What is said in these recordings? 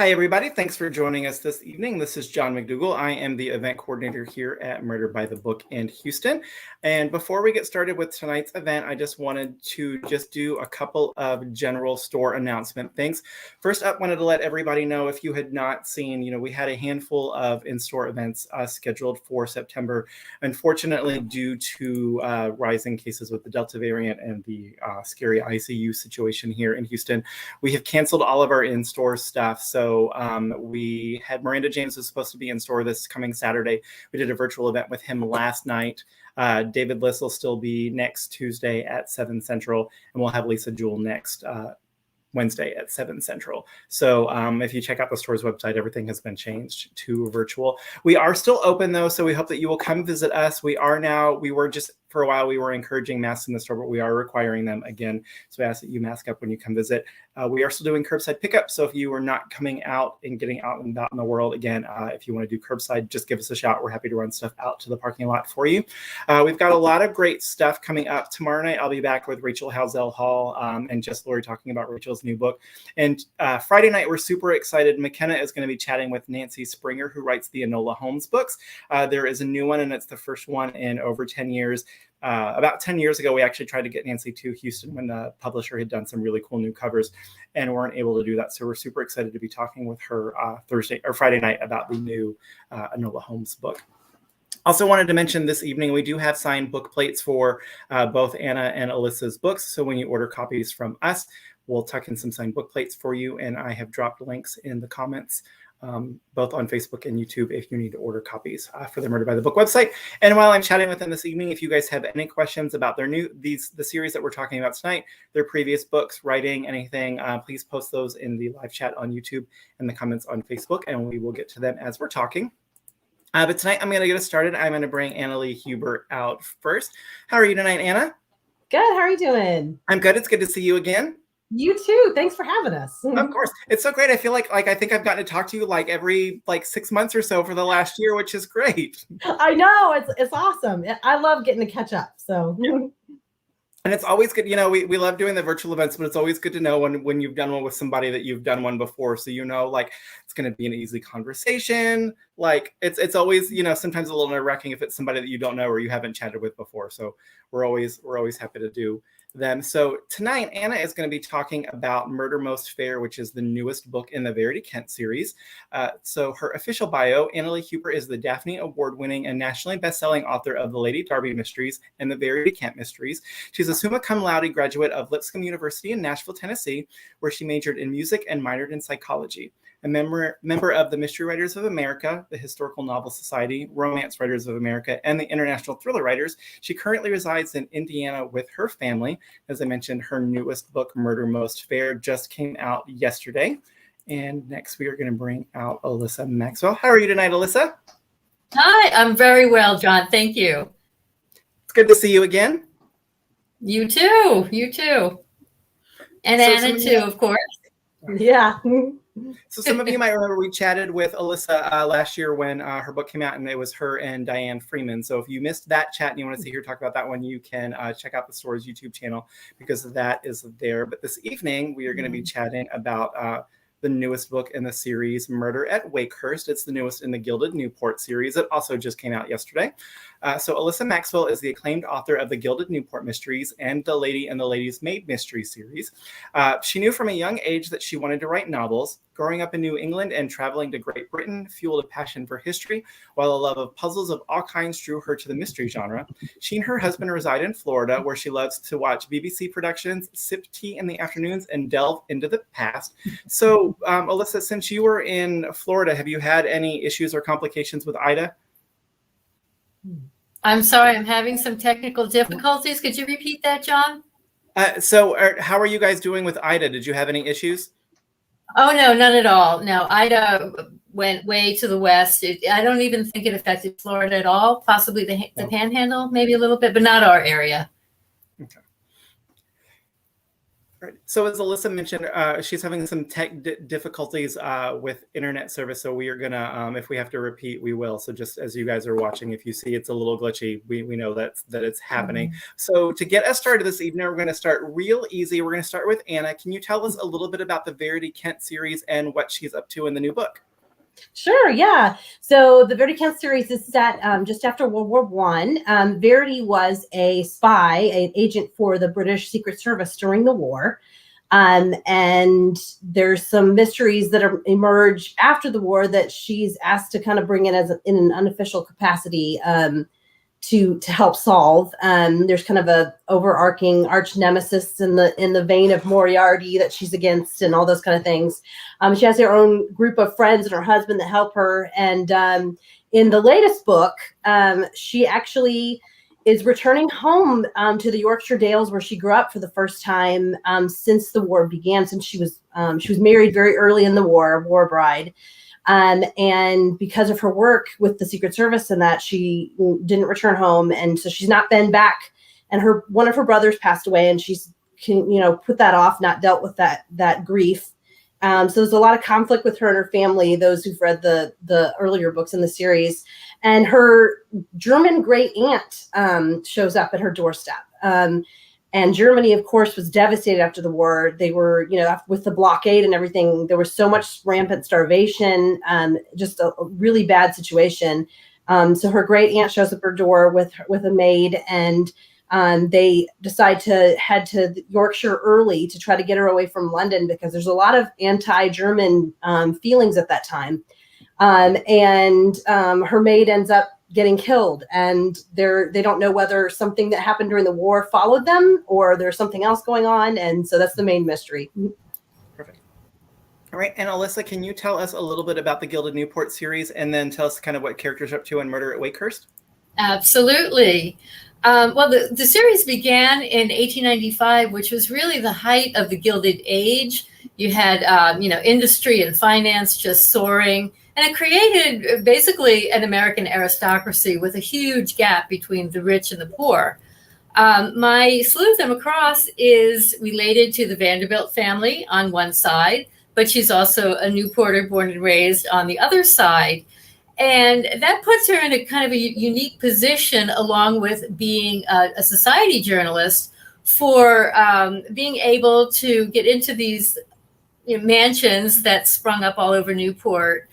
Hi, everybody. Thanks for joining us this evening. This is John McDougall. I am the event coordinator here at Murder by the Book in Houston. And before we get started with tonight's event, I just wanted to do a couple of general store announcement things. First up, wanted to let everybody know, if you had not seen, we had a handful of in-store events scheduled for September. Unfortunately, due to rising cases with the Delta variant and the scary ICU situation here in Houston, we have canceled all of our in-store stuff. So we had Miranda James was supposed to be in store this coming Saturday. We did a virtual event with him last night. David Liss will still be next Tuesday at 7 Central, and we'll have Lisa Jewell next Wednesday at 7 Central. So if you check out the store's website, everything has been changed to virtual. We are still open, though, so we hope that you will come visit us. We were just, for a while, we were encouraging masks in the store, but we are requiring them again. So we ask that you mask up when you come visit. We are still doing curbside pickup. So if you are not coming out and getting out and about in the world, again, if you want to do curbside, just give us a shout. We're happy to run stuff out to the parking lot for you. We've got a lot of great stuff coming up. Tomorrow night, I'll be back with Rachel Housel Hall and Jess Lori talking about Rachel's new book. And Friday night, we're super excited. McKenna is going to be chatting with Nancy Springer, who writes the Enola Holmes books. There is a new one, and it's the first one in over 10 years. About 10 years ago, we actually tried to get Nancy to Houston when the publisher had done some really cool new covers and weren't able to do that. So we're super excited to be talking with her Friday night about the new Enola Holmes book. Also wanted to mention this evening, we do have signed book plates for both Anna and Alyssa's books. So when you order copies from us, we'll tuck in some signed book plates for you. And I have dropped links in the comments both on Facebook and YouTube if you need to order copies for the Murder by the Book website. And while I'm chatting with them this evening, if you guys have any questions about the series that we're talking about tonight, their previous books, writing, anything, please post those in the live chat on YouTube and the comments on Facebook, and we will get to them as we're talking. But tonight I'm going to get us started. I'm going to bring Annalee Huber out first. How are you tonight, Anna? Good. How are you doing? I'm good. It's good to see you again. You too. Thanks for having us. Of course. It's so great. I feel like I think I've gotten to talk to you every 6 months or so for the last year, which is great. I know. It's awesome. I love getting to catch up. So. Yeah. And it's always good. We love doing the virtual events, but it's always good to know when you've done one with somebody that you've done one before. So, it's going to be an easy conversation. It's always, sometimes a little nerve-wracking if it's somebody that you don't know or you haven't chatted with before. So we're always happy to do them. So tonight, Anna is going to be talking about Murder Most Fair, which is the newest book in the Verity Kent series. So her official bio, Annalee Huber is the Daphne Award-winning and nationally best-selling author of the Lady Darby Mysteries and the Verity Kent Mysteries. She's a summa cum laude graduate of Lipscomb University in Nashville, Tennessee, where she majored in music and minored in psychology. A member of the Mystery Writers of America, the Historical Novel Society, Romance Writers of America, and the International Thriller Writers, she currently resides in Indiana with her family. As I mentioned, her newest book, Murder Most Fair, just came out yesterday. And next, we are going to bring out Alyssa Maxwell. How are you tonight, Alyssa? Hi, I'm very well, John. Thank you. It's good to see you again. You too. You too. And Anna too, of course. Yeah. So some of you might remember we chatted with Alyssa last year when her book came out, and it was her and Diane Freeman. So if you missed that chat and you want to see her talk about that one, you can check out the store's YouTube channel because that is there. But this evening, we are going to be chatting about the newest book in the series, Murder at Wakehurst. It's the newest in the Gilded Newport series. It also just came out yesterday. So Alyssa Maxwell is the acclaimed author of the Gilded Newport Mysteries and the Lady and the Lady's Maid mystery series. She knew from a young age that she wanted to write novels. Growing up in New England and traveling to Great Britain fueled a passion for history, while a love of puzzles of all kinds drew her to the mystery genre. She and her husband reside in Florida, where she loves to watch BBC productions, sip tea in the afternoons, and delve into the past. So, Alyssa, since you were in Florida, have you had any issues or complications with Ida? I'm sorry, I'm having some technical difficulties. Could you repeat that, John? How are you guys doing with Ida? Did you have any issues? Oh, no, none at all. No, Ida went way to the west. I don't even think it affected Florida at all. Possibly the Panhandle, maybe a little bit, but not our area. Okay. Right. So as Alyssa mentioned, she's having some tech difficulties with internet service. So we are gonna, if we have to repeat, we will. So just as you guys are watching, if you see it's a little glitchy, we know that it's happening. So to get us started this evening, we're going to start real easy. We're going to start with Anna. Can you tell us a little bit about the Verity Kent series and what she's up to in the new book? Sure, yeah. So the Verity Kent series is set just after World War One. Verity was a spy, an agent for the British Secret Service during the war. And there's some mysteries that emerge after the war that she's asked to kind of bring in in an unofficial capacity to help solve. There's kind of a overarching arch nemesis in the vein of Moriarty that she's against and all those kind of things. She has her own group of friends and her husband that help her. And in the latest book, she actually is returning home to the Yorkshire Dales where she grew up for the first time since the war began, since she was married very early in the war bride. And because of her work with the Secret Service and that, she didn't return home. And so she's not been back. And one of her brothers passed away, and she's put that off, not dealt with that grief. So there's a lot of conflict with her and her family, those who've read the earlier books in the series. And her German great aunt shows up at her doorstep. And Germany, of course, was devastated after the war. They were, with the blockade and everything, there was so much rampant starvation, just a really bad situation. So her great aunt shows up at her door with a maid, and they decide to head to Yorkshire early to try to get her away from London because there's a lot of anti-German feelings at that time. And her maid ends up getting killed, and they don't know whether something that happened during the war followed them or there's something else going on. And so that's the main mystery. Perfect. All right. And Alyssa, can you tell us a little bit about the Gilded Newport series and then tell us kind of what characters are up to in Murder at Wakehurst? Absolutely. Well, the series began in 1895, which was really the height of the Gilded Age. You had, industry and finance just soaring. And it created basically an American aristocracy with a huge gap between the rich and the poor. My Slew of Them Across is related to the Vanderbilt family on one side, but she's also a Newporter born and raised on the other side. And that puts her in a kind of a unique position, along with being a society journalist, for being able to get into these mansions that sprung up all over Newport.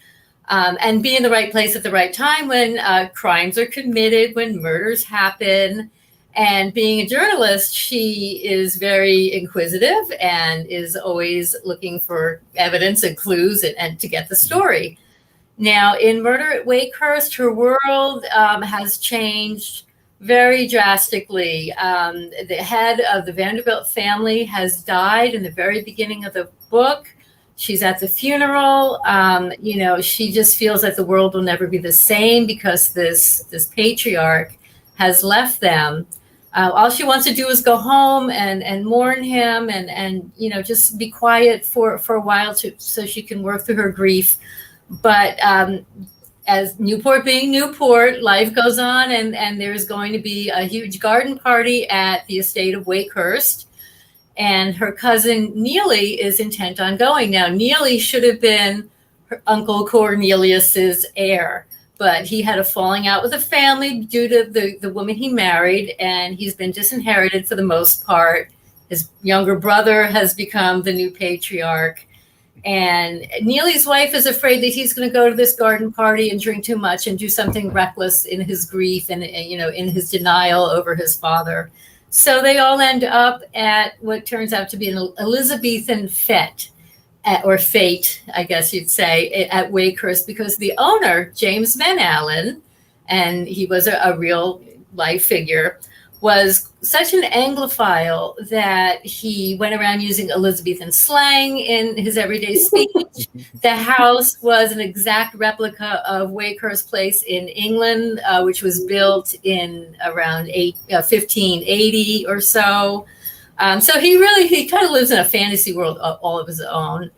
And be in the right place at the right time when crimes are committed, when murders happen. And being a journalist, she is very inquisitive and is always looking for evidence and clues and to get the story. Now, in Murder at Wakehurst, her world has changed very drastically. The head of the Vanderbilt family has died in the very beginning of the book. She's at the funeral. She just feels that the world will never be the same because this patriarch has left them. All she wants to do is go home and mourn him and just be quiet for a while so she can work through her grief. But as Newport being Newport, life goes on, and there's going to be a huge garden party at the estate of Wakehurst. And her cousin Neely is intent on going. Now, Neely should have been her Uncle Cornelius's heir, but he had a falling out with the family due to the woman he married, and he's been disinherited for the most part. His younger brother has become the new patriarch. And Neely's wife is afraid that he's going to go to this garden party and drink too much and do something reckless in his grief and in his denial over his father. So they all end up at what turns out to be an Elizabethan fete, or fete, I guess you'd say, at Wakehurst, because the owner, James Van Allen, and he was a real life figure, was such an Anglophile that he went around using Elizabethan slang in his everyday speech. The house was an exact replica of Wakehurst Place in England, which was built in around 1580 or so. So he kind of lives in a fantasy world all of his own.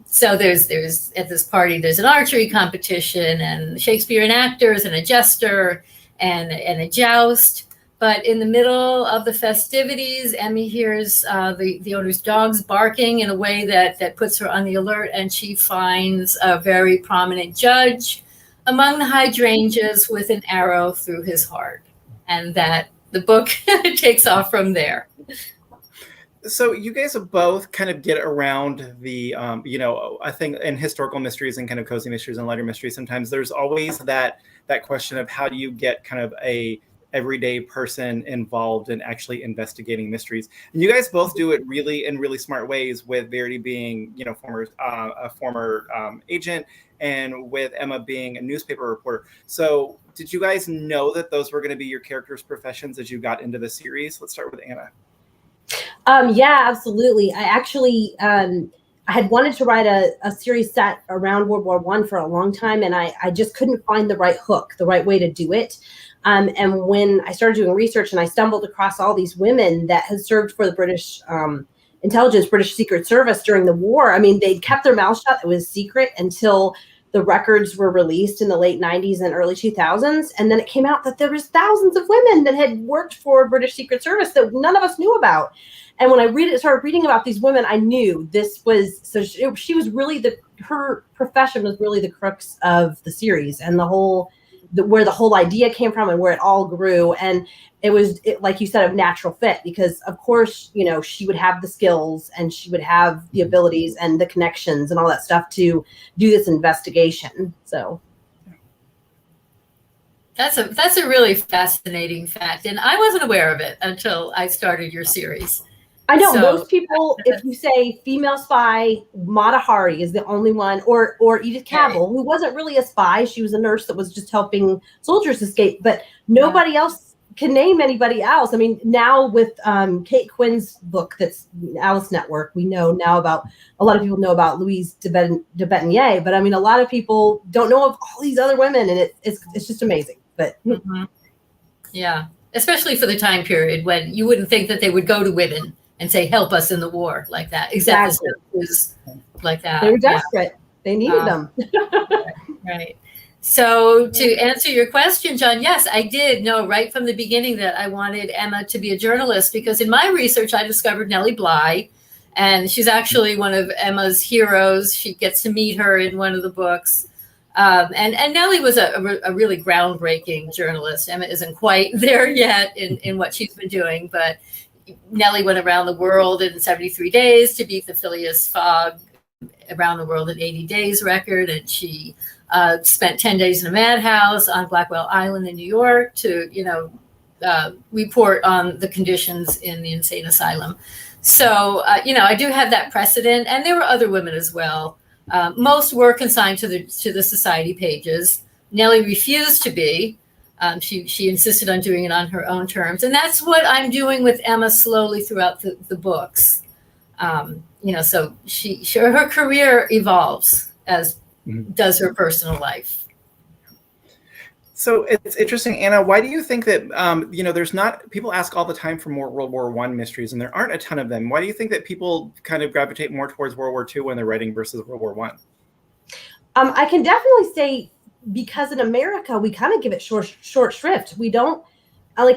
So there's at this party, there's an archery competition and Shakespearean actors and a jester and a joust. But in the middle of the festivities, Emmy hears the owner's dogs barking in a way that puts her on the alert, and she finds a very prominent judge among the hydrangeas with an arrow through his heart. And that the book takes off from there. So you guys both kind of get around the, I think in historical mysteries and kind of cozy mysteries and lighter mysteries, sometimes there's always that question of how do you get kind of a everyday person involved in actually investigating mysteries. And you guys both do it in really smart ways, with Verity being, a former agent, and with Emma being a newspaper reporter. So did you guys know that those were going to be your characters' professions as you got into the series? Let's start with Anna. Yeah, absolutely. I actually, I had wanted to write a series set around World War I for a long time, and I just couldn't find the right hook, the right way to do it. And when I started doing research and I stumbled across all these women that had served for the British intelligence, British Secret Service during the war, I mean, they'd kept their mouths shut. It was secret until the records were released in the late 90s and early 2000s. And then it came out that there was thousands of women that had worked for British Secret Service that none of us knew about. And when I started reading about these women, I knew this was, so she was really her profession was really the crux of the series, and where the whole idea came from and where it all grew. And it was, like you said, a natural fit, because of course, she would have the skills and she would have the abilities and the connections and all that stuff to do this investigation. So that's a really fascinating fact. And I wasn't aware of it until I started your series. I know most people, if you say female spy, Mata Hari is the only one, or Edith Cavell, who wasn't really a spy. She was a nurse that was just helping soldiers escape, but nobody else can name anybody else. I mean, now with Kate Quinn's book, that's Alice Network, we know now about, a lot of people know about Louise de Bettigny, but I mean, a lot of people don't know of all these other women, and it's just amazing. But yeah, especially for the time period when you wouldn't think that they would go to women and say, help us in the war like that. Exactly. Like that. They were desperate. Yeah. They needed them. Right. So to answer your question, John, yes, I did know right from the beginning that I wanted Emma to be a journalist, because in my research, I discovered Nellie Bly, and she's actually one of Emma's heroes. She gets to meet her in one of the books. And Nellie was a really groundbreaking journalist. Emma isn't quite there yet in what she's been doing, but Nellie went around the world in 73 days to beat the Phileas Fogg around the world in 80 days record. And she spent 10 days in a madhouse on Blackwell Island in New York to, report on the conditions in the insane asylum. So, I do have that precedent. And there were other women as well. Most were consigned to the society pages. Nellie refused to be. She insisted on doing it on her own terms. And that's what I'm doing with Emma slowly throughout the books. So her career evolves, as does her personal life. So it's interesting, Anna, why do you think that, there's not, people ask all the time for more World War I mysteries, and there aren't a ton of them. Why do you think that people kind of gravitate more towards World War II when they're writing versus World War I? I can definitely say, because in America, we kind of give it short shrift. We don't,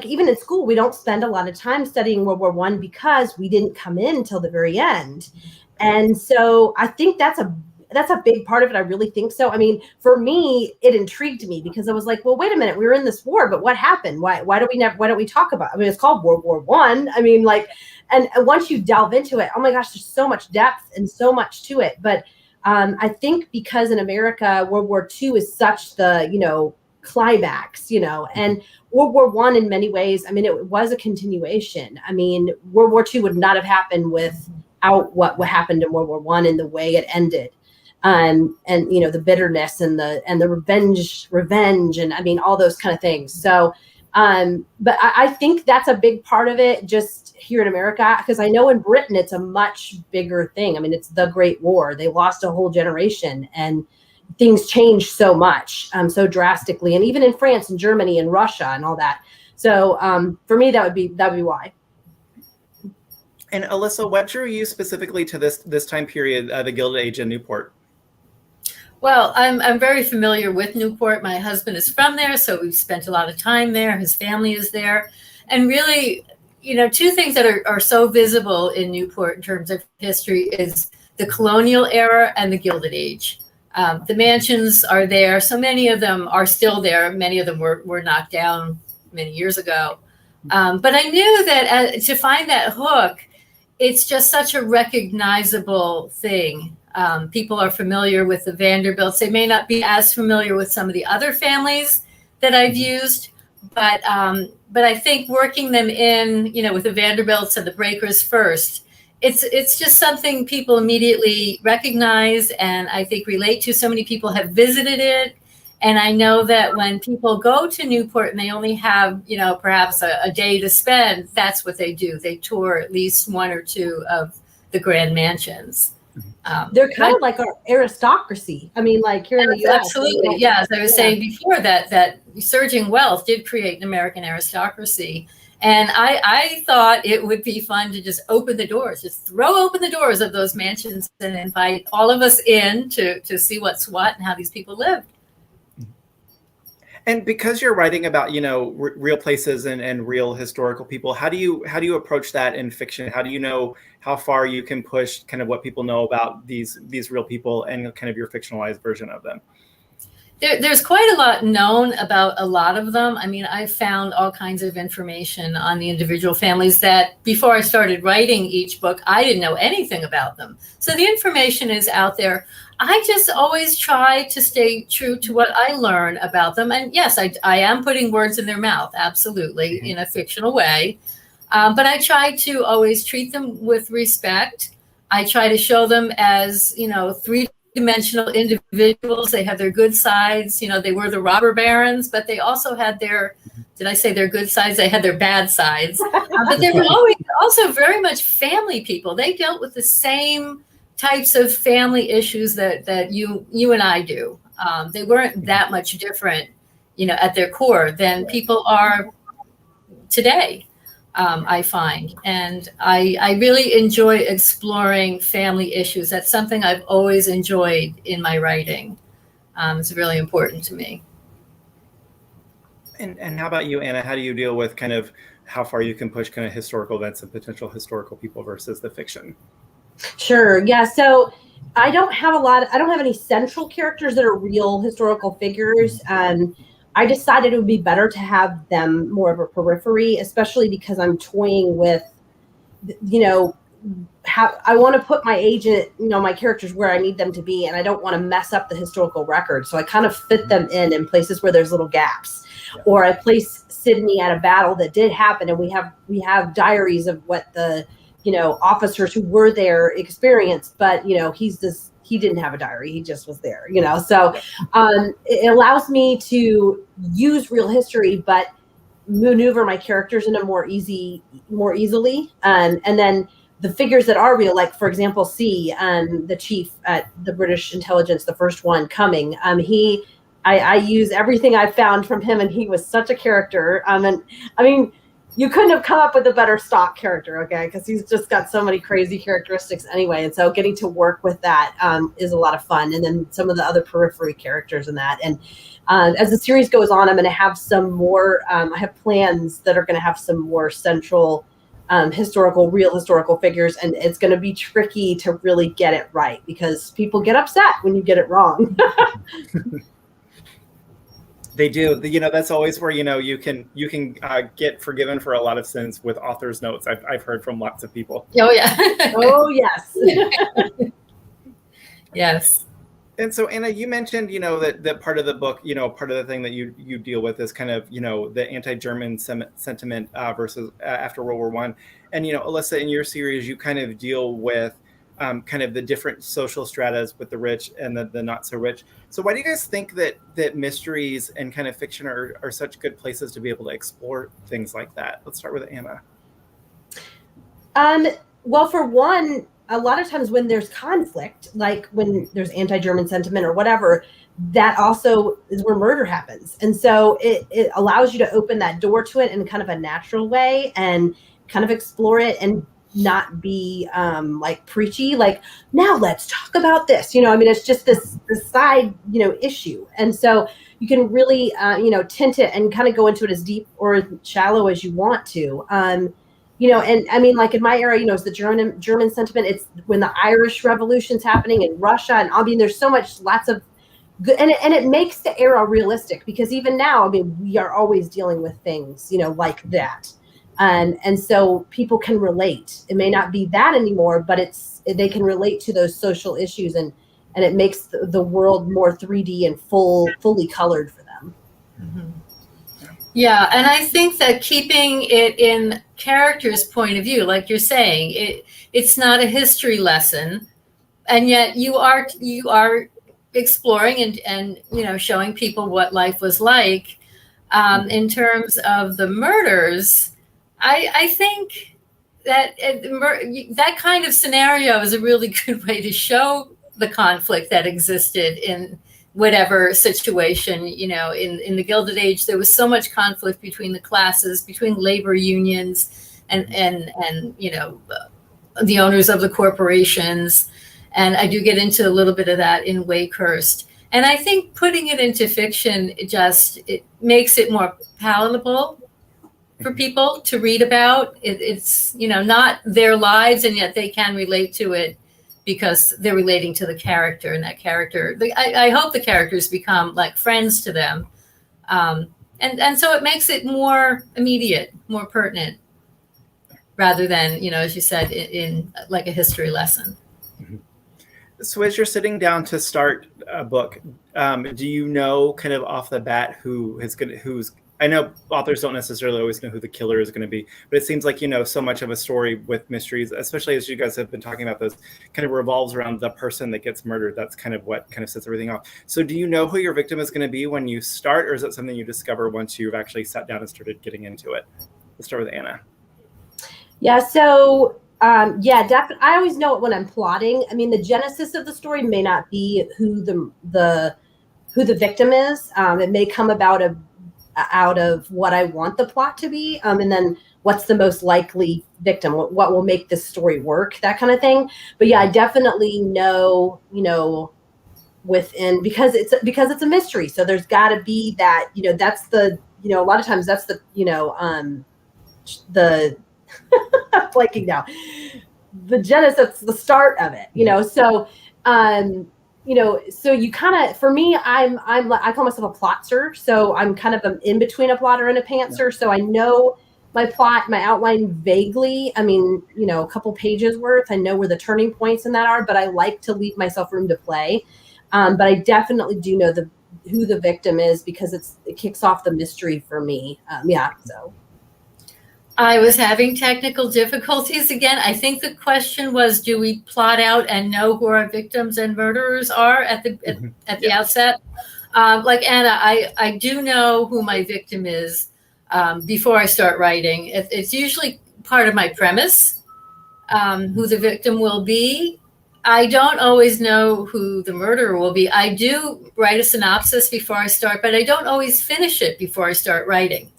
even in school, we don't spend a lot of time studying World War I because we didn't come in till the very end. And so I think that's a big part of it. I really think so. I mean, for me, it intrigued me because I was like, well, wait a minute, we were in this war, but what happened? Why don't we talk about it? I mean, it's called World War I. I mean, and once you delve into it, oh my gosh, there's so much depth and so much to it. But I think because in America, World War II is such the, climax, and World War I in many ways, I mean, it was a continuation. I mean, World War II would not have happened without what happened in World War I and the way it ended. And the bitterness and the revenge and I mean, all those kind of things. So, but I think that's a big part of it just here in America, because I know in Britain, it's a much bigger thing. I mean, it's the Great War. They lost a whole generation and things changed so much, so drastically. And even in France and Germany and Russia and all that. So for me, that would be why. And Alyssa, what drew you specifically to this time period, the Gilded Age in Newport? Well, I'm very familiar with Newport. My husband is from there, so we've spent a lot of time there. His family is there. And really, two things that are so visible in Newport in terms of history is the colonial era and the Gilded Age. The mansions are there. So many of them are still there. Many of them were knocked down many years ago. But I knew that to find that hook, it's just such a recognizable thing. People are familiar with the Vanderbilts. They may not be as familiar with some of the other families that I've used, but I think working them in, with the Vanderbilts and the Breakers first, it's just something people immediately recognize and I think relate to. So many people have visited it. And I know that when people go to Newport and they only have, perhaps a day to spend, that's what they do. They tour at least one or two of the grand mansions. They're kind of like our aristocracy. I mean, like here in the U.S. Absolutely. Yeah. As I was saying before, that surging wealth did create an American aristocracy. And I thought it would be fun to just open the doors, just throw open the doors of those mansions and invite all of us in to see what's what and how these people lived. And because you're writing about, real places and real historical people, how do you approach that in fiction? How do you know how far you can push kind of what people know about these real people and kind of your fictionalized version of them? There's quite a lot known about a lot of them. I mean, I found all kinds of information on the individual families that before I started writing each book, I didn't know anything about them. So the information is out there. I just always try to stay true to what I learn about them. And yes, I am putting words in their mouth, absolutely, in a fictional way. But I try to always treat them with respect. I try to show them as, three-dimensional individuals. They have their good sides. They were the robber barons, but they also had did I say their good sides? They had their bad sides. But they were always also very much family people. They dealt with the same types of family issues that you and I do. They weren't that much different, at their core than people are today, I find. And I really enjoy exploring family issues. That's something I've always enjoyed in my writing. It's really important to me. And how about you, Anna? How do you deal with kind of how far you can push kind of historical events and potential historical people versus the fiction? Sure. Yeah. So I don't have any central characters that are real historical figures. I decided it would be better to have them more of a periphery, especially because I'm toying with, how I want to put my agent, my characters where I need them to be. And I don't want to mess up the historical record. So I kind of fit them in places where there's little gaps. Yeah. Or I place Sydney at a battle that did happen. And we have diaries of what the officers who were there experienced, but he didn't have a diary. He just was there, so it allows me to use real history, but maneuver my characters in a more easily. And then the figures that are real, like for example, the chief at the British intelligence, the first one coming, I use everything I found from him, and he was such a character. And I mean, you couldn't have come up with a better stock character, okay? Because he's just got so many crazy characteristics anyway. And so getting to work with that is a lot of fun. And then some of the other periphery characters in that. And as the series goes on, I'm going to have some more, I have plans that are going to have some more central real historical figures. And it's going to be tricky to really get it right because people get upset when you get it wrong. They do. That's always where, you can get forgiven for a lot of sins with author's notes. I've heard from lots of people. Oh, yeah. Oh, yes. Yes. And so, Anna, you mentioned, that part of the book, part of the thing that you deal with is kind of, the anti-German sentiment versus after World War I. And, Alyssa, in your series, you kind of deal with kind of the different social stratas with the rich and the not so rich. So why do you guys think that mysteries and kind of fiction are such good places to be able to explore things like that? Let's start with Anna. Well, for one, a lot of times when there's conflict, like when there's anti-German sentiment or whatever, that also is where murder happens. And so it allows you to open that door to it in kind of a natural way and kind of explore it and not be like preachy, like now let's talk about this. You know, I mean, it's just this side, you know, issue, and so you can really you know, tint it and kind of go into it as deep or as shallow as you want to. You know, and I mean, like in my era, you know, it's the German sentiment. It's when the Irish Revolution's happening in Russia, and I mean, there's so much, lots of good, and it makes the era realistic, because even now, I mean, we are always dealing with things, you know, like that, and so people can relate. It may not be that anymore, but they can relate to those social issues, and it makes the world more 3D and fully colored for them. Mm-hmm. Yeah, and I think that keeping it in character's point of view, like you're saying, it's not a history lesson, and yet you are exploring and you know, showing people what life was like. In terms of the murders, I think that that kind of scenario is a really good way to show the conflict that existed in whatever situation. You know, in the Gilded Age, there was so much conflict between the classes, between labor unions and you know, the owners of the corporations. And I do get into a little bit of that in Wakehurst. And I think putting it into fiction, it makes it more palatable for people to read about. It's, you know, not their lives, and yet they can relate to it because they're relating to the character, and that character, I hope the characters become like friends to them. And so it makes it more immediate, more pertinent, rather than, you know, as you said, in like a history lesson. Mm-hmm. So as you're sitting down to start a book, do you know kind of off the bat who's I know authors don't necessarily always know who the killer is going to be, but it seems like, you know, so much of a story with mysteries, especially as you guys have been talking about those, kind of revolves around the person that gets murdered. That's kind of what kind of sets everything off. So do you know who your victim is going to be when you start, or is it something you discover once you've actually sat down and started getting into it? Let's start with Anna. Yeah, so yeah, definitely. I always know it when I'm plotting. I mean, the genesis of the story may not be who the victim is. It may come out of what I want the plot to be, and then what's the most likely victim, what will make this story work, that kind of thing. But yeah, I definitely know, you know, within, because it's a mystery, so there's got to be that, you know, that's the, you know, a lot of times that's the, you know, the I'm blanking now, the genesis, the start of it, you know. So you know, so you kind of, for me, I call myself a plotster, so I'm kind of in between a plotter and a pantser. So I know my plot, my outline vaguely. I mean, you know, a couple pages worth. I know where the turning points in that are, but I like to leave myself room to play. But I definitely do know who the victim is, because it kicks off the mystery for me. Yeah, so. I was having technical difficulties again. I think the question was, do we plot out and know who our victims and murderers are at the outset? Like Anna, I do know who my victim is before I start writing. It's usually part of my premise, who the victim will be. I don't always know who the murderer will be. I do write a synopsis before I start, but I don't always finish it before I start writing.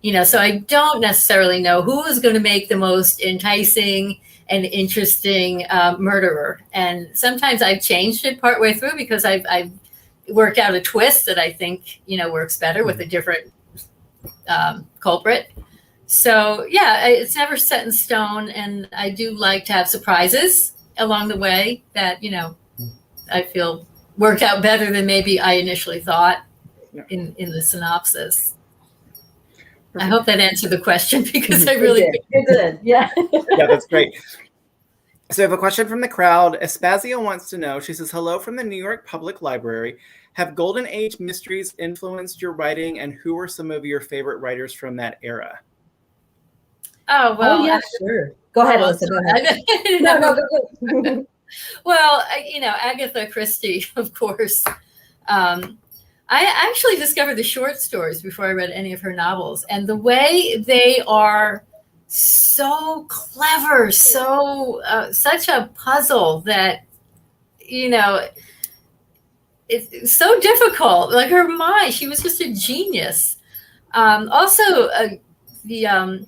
You know, so I don't necessarily know who is going to make the most enticing and interesting murderer. And sometimes I've changed it partway through because I've worked out a twist that I think, you know, works better with a different culprit. So yeah, it's never set in stone, and I do like to have surprises along the way that, you know, I feel work out better than maybe I initially thought in the synopsis. I hope that answered the question, because I really it did. Yeah. Yeah, that's great. So I have a question from the crowd. Espazio wants to know, she says, hello from the New York Public Library. Have Golden Age mysteries influenced your writing, and who are some of your favorite writers from that era? Oh, well. Oh, yeah, sure. Go ahead, Alyssa. Go ahead. No, go. Well, you know, Agatha Christie, of course. I actually discovered the short stories before I read any of her novels, and the way they are so clever, so such a puzzle that, you know, it's so difficult. Like her mind, she was just a genius. Also, the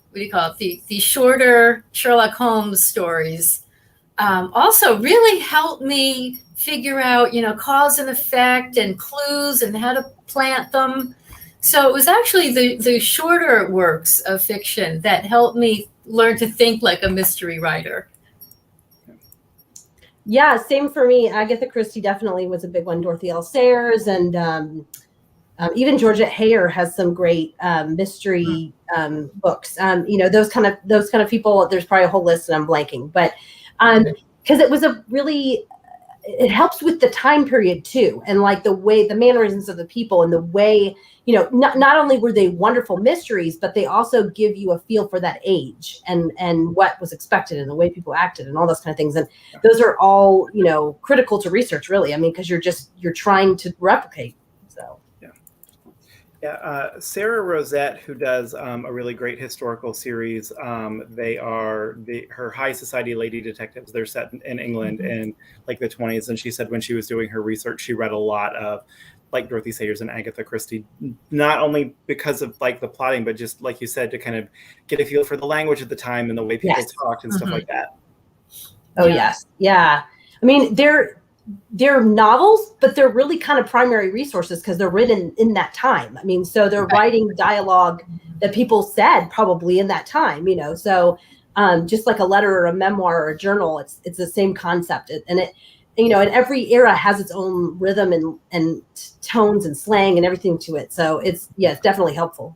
what do you call it? The shorter Sherlock Holmes stories also really helped me figure out, cause and effect and clues and how to plant them. So it was actually the shorter works of fiction that helped me learn to think like a mystery writer. Yeah, same for me. Agatha Christie definitely was a big one. Dorothy L. Sayers, and even Georgette Heyer has some great mystery books. Those kind of people. There's probably a whole list, and I'm blanking, but because it was it helps with the time period too, and like the mannerisms of the people, and the way, not only were they wonderful mysteries, but they also give you a feel for that age and what was expected and the way people acted and all those kind of things. And those are all, critical to research, really. I mean, because you're trying to replicate. So. Yeah, Sarah Rosette, who does a really great historical series. They are her high society lady detectives. They're set in England in like the 20s. And she said when she was doing her research, she read a lot of like Dorothy Sayers and Agatha Christie, not only because of like the plotting, but just like you said, to kind of get a feel for the language of the time and the way people talked and stuff like that. Oh, yes. Yeah. I mean, they're novels, but they're really kind of primary resources because they're written in that time. I mean, so they're writing dialogue that people said probably in that time, so just like a letter or a memoir or a journal, it's the same concept. And and every era has its own rhythm and tones and slang and everything to it. So it's definitely helpful.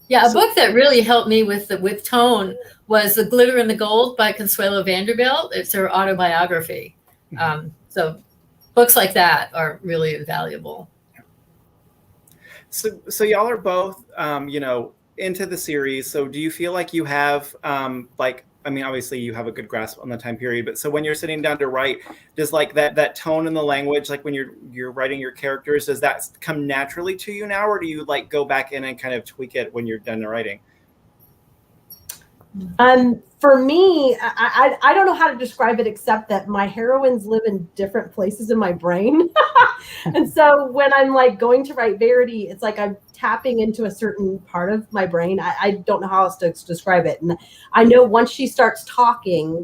Yeah, a book that really helped me with tone was The Glitter and the Gold by Consuelo Vanderbilt. It's her autobiography. So books like that are really invaluable. So y'all are both, into the series. So do you feel like you have, obviously you have a good grasp on the time period, but so when you're sitting down to write, does like that tone in the language, like when you're writing your characters, does that come naturally to you now, or do you like go back in and kind of tweak it when you're done writing? For me, I don't know how to describe it except that my heroines live in different places in my brain. And so when I'm like going to write Verity, it's like I'm tapping into a certain part of my brain. I don't know how else to describe it. And I know once she starts talking,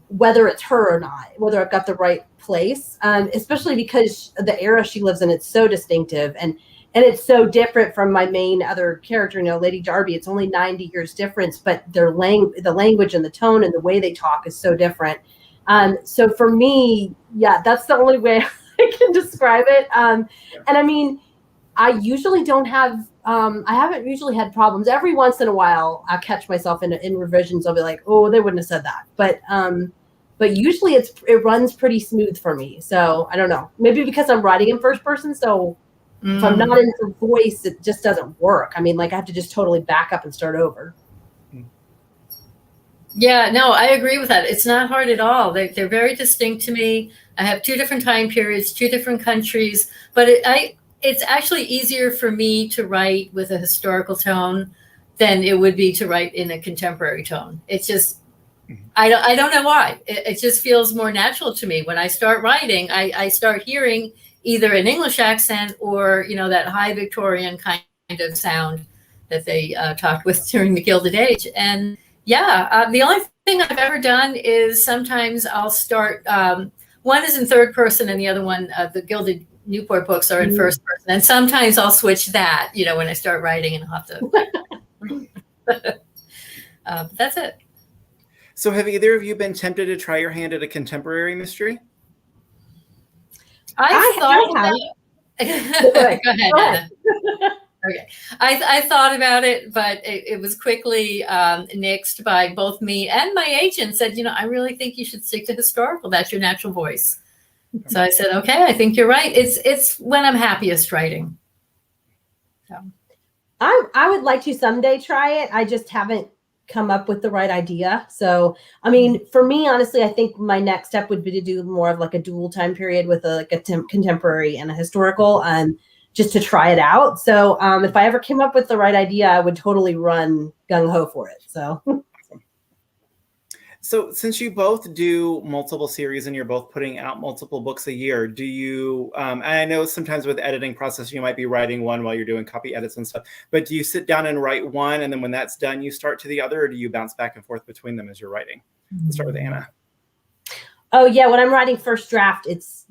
whether it's her or not, whether I've got the right place, especially because the era she lives in, it's so distinctive. And it's so different from my main other character, Lady Darby. It's only 90 years difference, but the language and the tone and the way they talk is so different. So for me, that's the only way I can describe it. And I mean, I usually don't have, I haven't usually had problems. Every once in a while, I'll catch myself in revisions. I'll be like, oh, they wouldn't have said that. But usually it runs pretty smooth for me. So I don't know, maybe because I'm writing in first person. So if I'm not in the voice, it just doesn't work. I mean, like I have to just totally back up and start over. Yeah, no, I agree with that. It's not hard at all. They're very distinct to me. I have 2 different time periods, 2 different countries, but it's actually easier for me to write with a historical tone than it would be to write in a contemporary tone. It's just, I don't know why. It just feels more natural to me. When I start writing, I start hearing either an English accent or, that high Victorian kind of sound that they talked with during the Gilded Age. And the only thing I've ever done is sometimes I'll start, one is in third person and the other one, the Gilded Newport books are in first person. And sometimes I'll switch that, when I start writing, and I'll have to, but that's it. So have either of you been tempted to try your hand at a contemporary mystery? I thought about it. Go ahead, Anna. Okay. I thought about it, but it was quickly nixed by both me and my agent. Said, I really think you should stick to historical. That's your natural voice. So I said, okay, I think you're right. It's when I'm happiest writing. So I would like to someday try it. I just haven't come up with the right idea. So, I mean, for me, honestly, I think my next step would be to do more of like a dual time period with a contemporary and a historical, just to try it out. So if I ever came up with the right idea, I would totally run gung ho for it. So. So since you both do multiple series and you're both putting out multiple books a year, do you, and I know sometimes with editing process, you might be writing one while you're doing copy edits and stuff, but do you sit down and write one and then when that's done, you start to the other, or do you bounce back and forth between them as you're writing? Let's start with Anna. Oh yeah, when I'm writing first draft, it's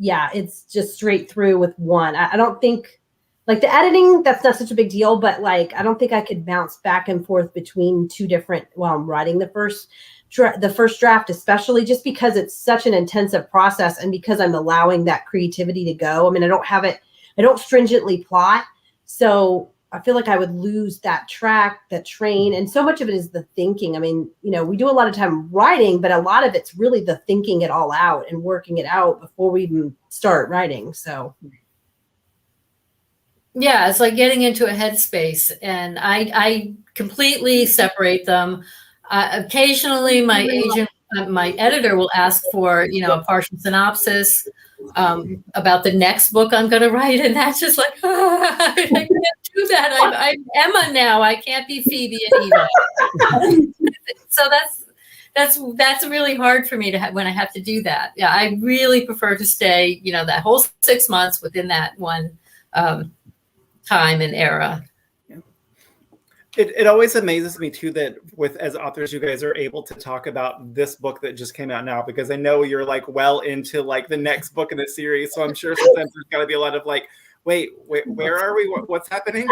just straight through with one. I don't think, like the editing, that's not such a big deal, but like I don't think I could bounce back and forth between two different while I'm writing the first draft, especially just because it's such an intensive process and because I'm allowing that creativity to go. I mean, I don't stringently plot, so I feel like I would lose that train. And so much of it is the thinking. I mean, we do a lot of time writing, but a lot of it's really the thinking it all out and working it out before we even start writing. So yeah, it's like getting into a headspace, and I completely separate them. Occasionally, my agent, my editor will ask for, a partial synopsis about the next book I'm going to write, and that's just like, I can't do that. I'm Emma now. I can't be Phoebe and Eva. So that's really hard for me to when I have to do that. Yeah, I really prefer to stay, that whole 6 months within that one time and era. It always amazes me too that as authors, you guys are able to talk about this book that just came out now, because I know you're like well into like the next book in the series. So I'm sure sometimes there's got to be a lot of like, wait, where are we? What's happening?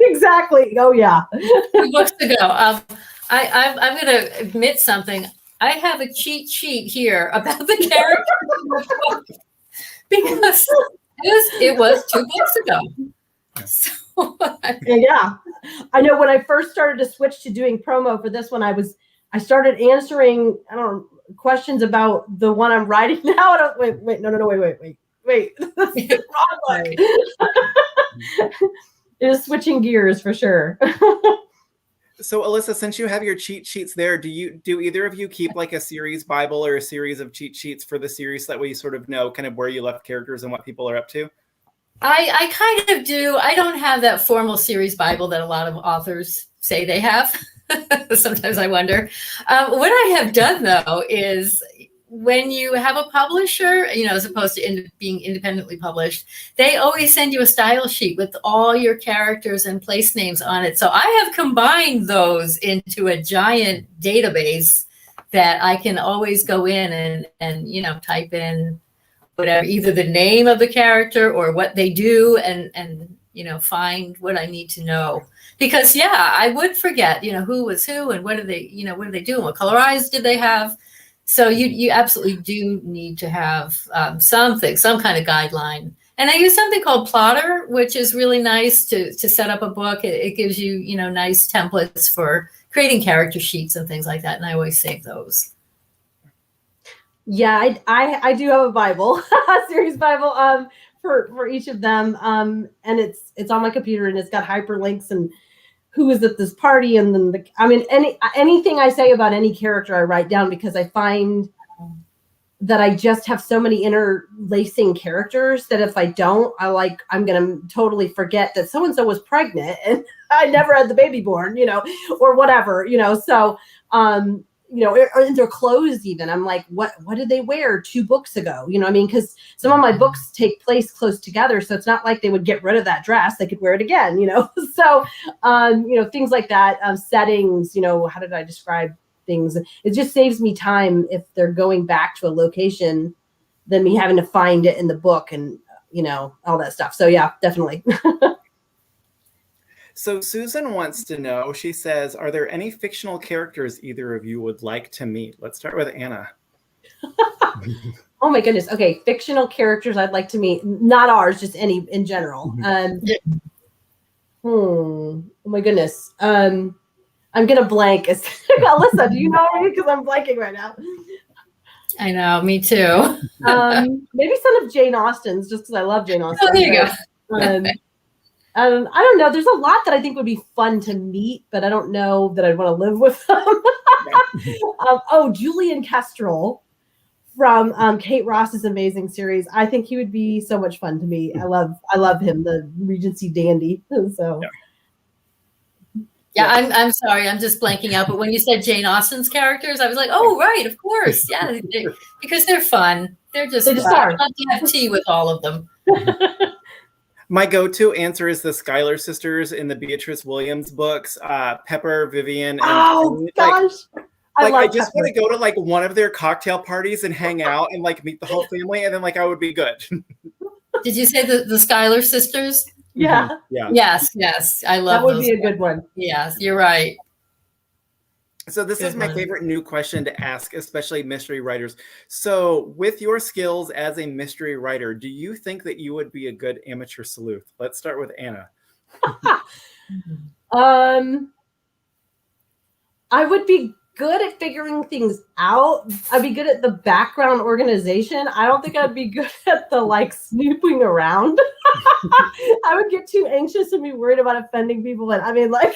Exactly. Oh yeah. 2 books to go. I'm going to admit something. I have a cheat sheet here about the character because it was 2 books ago. So, yeah, I know when I first started to switch to doing promo for this one, I started answering, questions about the one I'm writing now. Wait, that's the wrong one. It is switching gears for sure. So Alyssa, since you have your cheat sheets there, do either of you keep like a series Bible or a series of cheat sheets for the series? That way you sort of know kind of where you left characters and what people are up to? I kind of do. I don't have that formal series Bible that a lot of authors say they have. Sometimes I wonder. What I have done, though, is when you have a publisher, as opposed to being independently published, they always send you a style sheet with all your characters and place names on it. So I have combined those into a giant database that I can always go in and type in whatever, either the name of the character or what they do, and find what I need to know. Because I would forget, who was who and what are they doing? What color eyes did they have? So you absolutely do need to have some kind of guideline. And I use something called Plotter, which is really nice to set up a book. It gives you, nice templates for creating character sheets and things like that. And I always save those. Yeah, I do have a Bible, a series Bible, for each of them, and it's on my computer, and it's got hyperlinks and who is at this party, and then anything I say about any character I write down, because I find that I just have so many interlacing characters that if I don't, I'm gonna totally forget that so and so was pregnant and I never had the baby born, or whatever, so. Or their clothes even. I'm like, what did they wear 2 books ago? Because some of my books take place close together. So it's not like they would get rid of that dress. They could wear it again, So, things like that, settings, how did I describe things? It just saves me time if they're going back to a location than me having to find it in the book and, all that stuff. So yeah, definitely. So Susan wants to know, she says, are there any fictional characters either of you would like to meet? Let's start with Anna. Oh my goodness. Okay. Fictional characters I'd like to meet. Not ours, just any in general. Oh my goodness. I'm going to blank. Alyssa, do you know me? Because I'm blanking right now. I know, me too. Maybe some of Jane Austen's, just because I love Jane Austen. Oh, there you go. I don't know. There's a lot that I think would be fun to meet, but I don't know that I'd want to live with them. Julian Kestrel from Kate Ross's amazing series. I think he would be so much fun to meet. I love him, the Regency dandy. So Yeah, I'm sorry, I'm just blanking out. But when you said Jane Austen's characters, I was like, oh, right, of course. Yeah, because they're fun. They're just fun. are. I'd love to have tea with all of them. My go-to answer is the Schuyler sisters in the Beatrice Williams books, Pepper, Vivian, and Oh gosh. I just want to go to like one of their cocktail parties and hang out and like meet the whole family, and then like I would be good. Did you say the Schuyler sisters? Yeah. Yeah. Yes. I love that would those be a good one. Yes, you're right. So this Good is my one. favorite new question to ask, especially mystery writers. So with your skills as a mystery writer, do you think that you would be a good amateur sleuth? Let's start with Anna. I would be good at figuring things out. I'd be good at the background organization. I don't think I'd be good at the like snooping around. I would get too anxious and be worried about offending people. And I mean, like,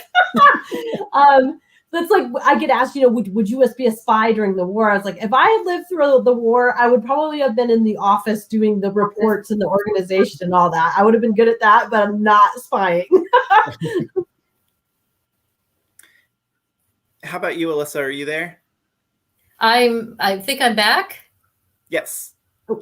that's like, I get asked, would you be a spy during the war? I was like, if I had lived through the war, I would probably have been in the office doing the reports and the organization and all that. I would have been good at that, but I'm not spying. How about you, Alyssa? Are you there? I think I'm back. Yes,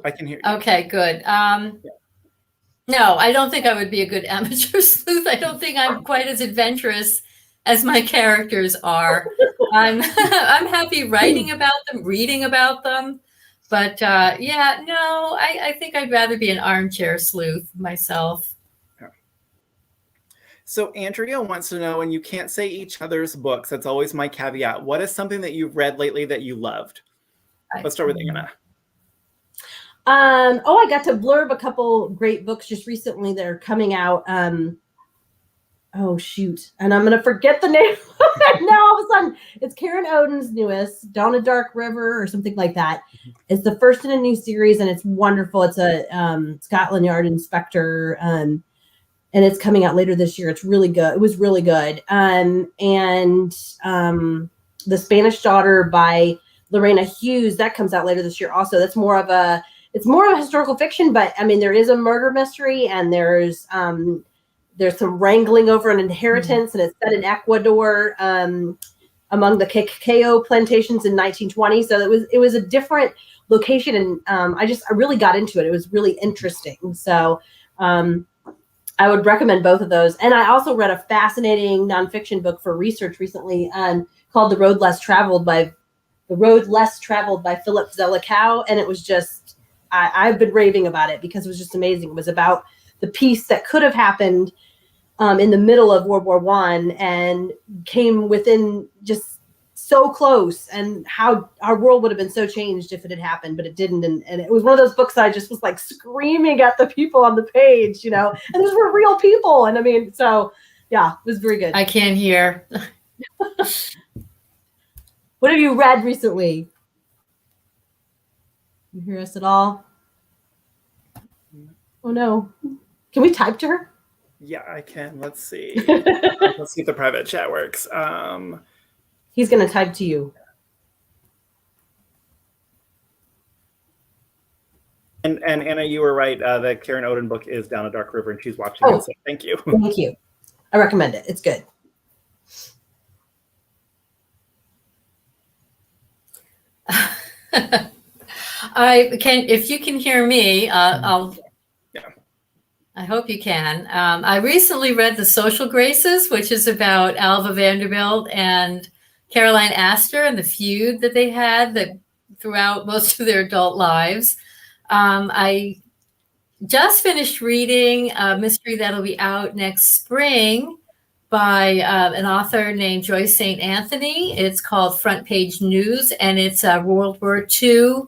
I can hear you. Okay, good. No, I don't think I would be a good amateur sleuth. I don't think I'm quite as adventurous as my characters are. I'm happy writing about them, reading about them, but I think I'd rather be an armchair sleuth myself. So Andrea wants to know, and you can't say each other's books, that's always my caveat. What is something that you've read lately that you loved? Let's start with Anna. I got to blurb a couple great books just recently that are coming out. Oh shoot, and I'm gonna forget the name now. All of a sudden, it's Karen Oden's newest, Down a Dark River or something like that. It's the first in a new series, and it's wonderful. It's a Scotland Yard inspector, and it's coming out later this year. It's really good. It was really good. And The Spanish Daughter by Lorena Hughes, that comes out later this year. Also, that's more of a historical fiction, but I mean, there is a murder mystery, and there's some wrangling over an inheritance, and it's set in Ecuador among the cacao plantations in 1920. So it was a different location, and I really got into it. It was really interesting. So I would recommend both of those. And I also read a fascinating nonfiction book for research recently called The Road Less Traveled by Philip Zelikow, and it was just I've been raving about it because it was just amazing. It was about the peace that could have happened in the middle of World War I and came within just so close, and how our world would have been so changed if it had happened, but it didn't. And it was one of those books that I just was like screaming at the people on the page, and those were real people. And I mean, so yeah, it was very good. I can't hear. What have you read recently? You hear us at all? Oh no. Can we type to her? Yeah, I can. Let's see. Let's see if the private chat works. He's going to type to you. And Anna, you were right. The Karen Oden book is Down a Dark River, and she's watching it. So thank you. Thank you. I recommend it. It's good. If you can hear me, I'll. Yeah. I hope you can. I recently read The Social Graces, which is about Alva Vanderbilt and Caroline Astor and the feud that they had throughout most of their adult lives. I just finished reading a mystery that'll be out next spring by an author named Joyce St. Anthony. It's called Front Page News, and it's a World War II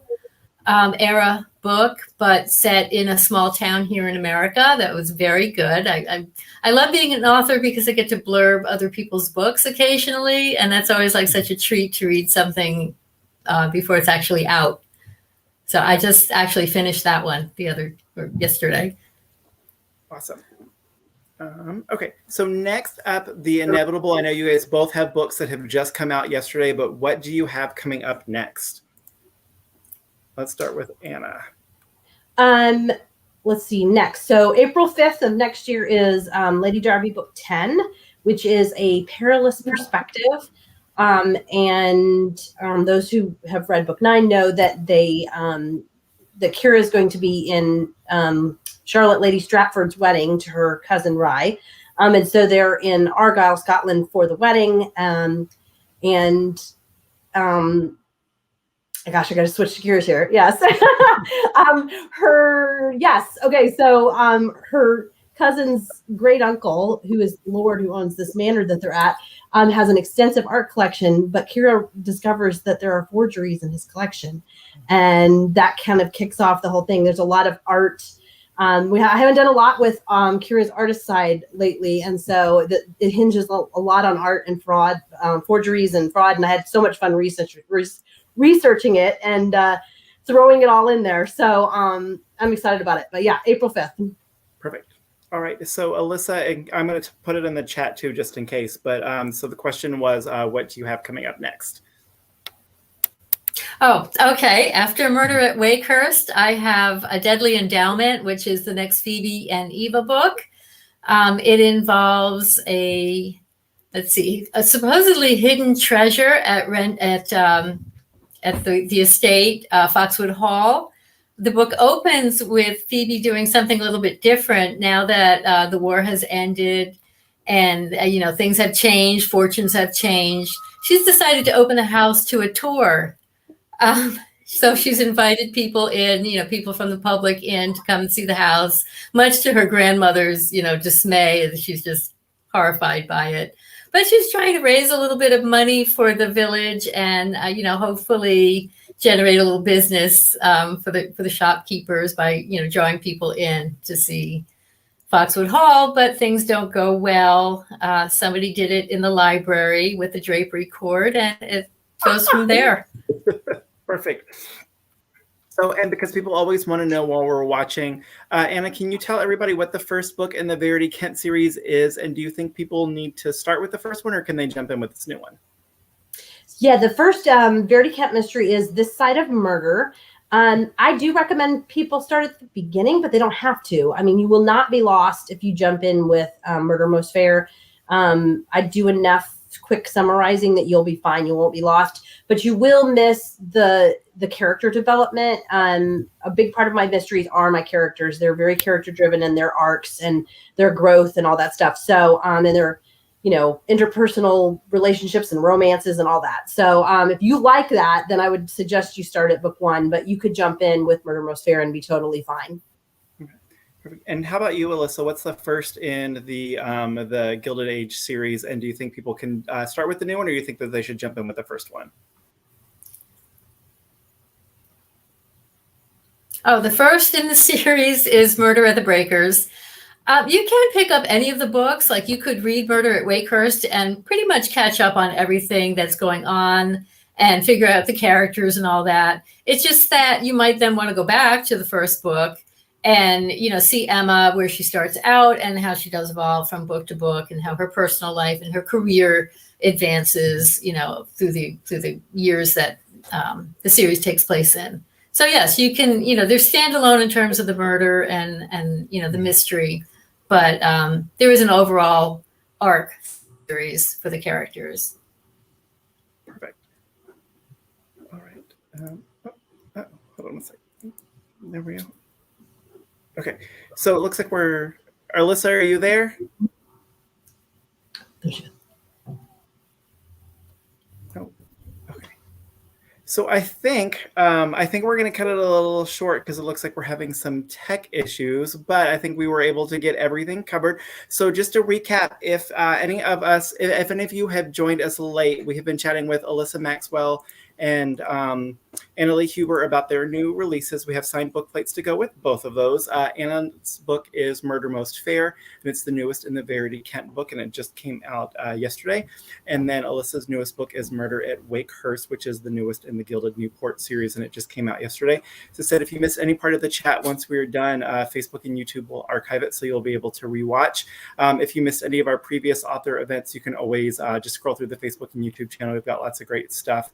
era book, but set in a small town here in America. That was very good. I love being an author because I get to blurb other people's books occasionally, and that's always like such a treat to read something before it's actually out. So I just actually finished that one yesterday. Awesome. Okay, so next up, The Inevitable. I know you guys both have books that have just come out yesterday, but what do you have coming up next? Let's start with Anna. Let's see, next. So April 5th of next year is Lady Darby book 10, which is a perilous perspective. Those who have read book 9 know that that Kira is going to be in Charlotte Lady Stratford's wedding to her cousin Rye. And so they're in Argyll, Scotland for the wedding. Gosh, I got to switch gears here. Yes. Her cousin's great uncle, who is Lord, who owns this manor that they're at, has an extensive art collection, but Kira discovers that there are forgeries in his collection. And that kind of kicks off the whole thing. There's a lot of art. I haven't done a lot with Kira's artist side lately. And so it hinges a lot on art and fraud, forgeries and fraud. And I had so much fun researching it and throwing it all in there. So I'm excited about it. But yeah, April 5th. Perfect. All right. So Alyssa, I'm going to put it in the chat too, just in case. But so the question was, what do you have coming up next? Oh, okay. After Murder at Wakehurst, I have A Deadly Endowment, which is the next Phoebe and Eva book. It involves a supposedly hidden treasure at the estate, Foxwood Hall. The book opens with Phoebe doing something a little bit different now that the war has ended and, things have changed, fortunes have changed. She's decided to open the house to a tour. So she's invited people in, people from the public in to come and see the house, much to her grandmother's, dismay. And she's just horrified by it. But she's trying to raise a little bit of money for the village and, hopefully generate a little business for the shopkeepers by, drawing people in to see Foxwood Hall. But things don't go well. Somebody did it in the library with the drapery cord, and it goes from there. Perfect. So, and because people always want to know while we're watching, Anna, can you tell everybody what the first book in the Verity Kent series is? And do you think people need to start with the first one, or can they jump in with this new one? Yeah, the first Verity Kent mystery is This Side of Murder. I do recommend people start at the beginning, but they don't have to. I mean, you will not be lost if you jump in with Murder Most Fair. I do enough quick summarizing that you'll be fine. You won't be lost, but you will miss the character development. A big part of my mysteries are my characters. They're very character driven in their arcs and their growth and all that stuff. So, and their, interpersonal relationships and romances and all that. So if you like that, then I would suggest you start at book 1, but you could jump in with Murder Most Fair and be totally fine. Perfect. And how about you, Alyssa? What's the first in the Gilded Age series? And do you think people can start with the new one, or do you think that they should jump in with the first one? Oh, the first in the series is Murder at the Breakers. You can pick up any of the books. Like you could read Murder at Wakehurst and pretty much catch up on everything that's going on and figure out the characters and all that. It's just that you might then want to go back to the first book and, see Emma, where she starts out and how she does evolve from book to book and how her personal life and her career advances, through the years that the series takes place in. So yes, you can, they're standalone in terms of the murder and the mystery, but there is an overall arc series for the characters. Perfect. All right. Hold on a second. There we go. Okay. So it looks like Alyssa, are you there? So I think we're going to cut it a little short because it looks like we're having some tech issues, but I think we were able to get everything covered. So just to recap, if any of you have joined us late, we have been chatting with Alyssa Maxwell and Annalie Huber about their new releases. We have signed book plates to go with both of those. Anna's book is Murder Most Fair, and it's the newest in the Verity Kent book, and it just came out yesterday. And then Alyssa's newest book is Murder at Wakehurst, which is the newest in the Gilded Newport series, and it just came out yesterday. So I said, if you missed any part of the chat once we're done, Facebook and YouTube will archive it, so you'll be able to rewatch. If you missed any of our previous author events, you can always just scroll through the Facebook and YouTube channel. We've got lots of great stuff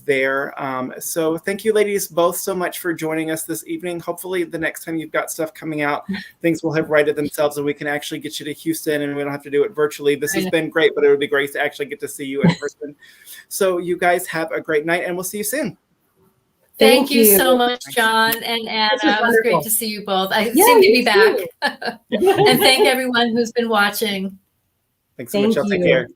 there. So thank you, ladies, both so much for joining us this evening. Hopefully the next time you've got stuff coming out, things will have righted themselves and we can actually get you to Houston and we don't have to do it virtually. This has been great, but it would be great to actually get to see you in person. So you guys have a great night and we'll see you soon. Thank you so much, John and Anna. It was great to see you both. I seem to be back. And thank everyone who's been watching. Thanks so much. Y'all take care.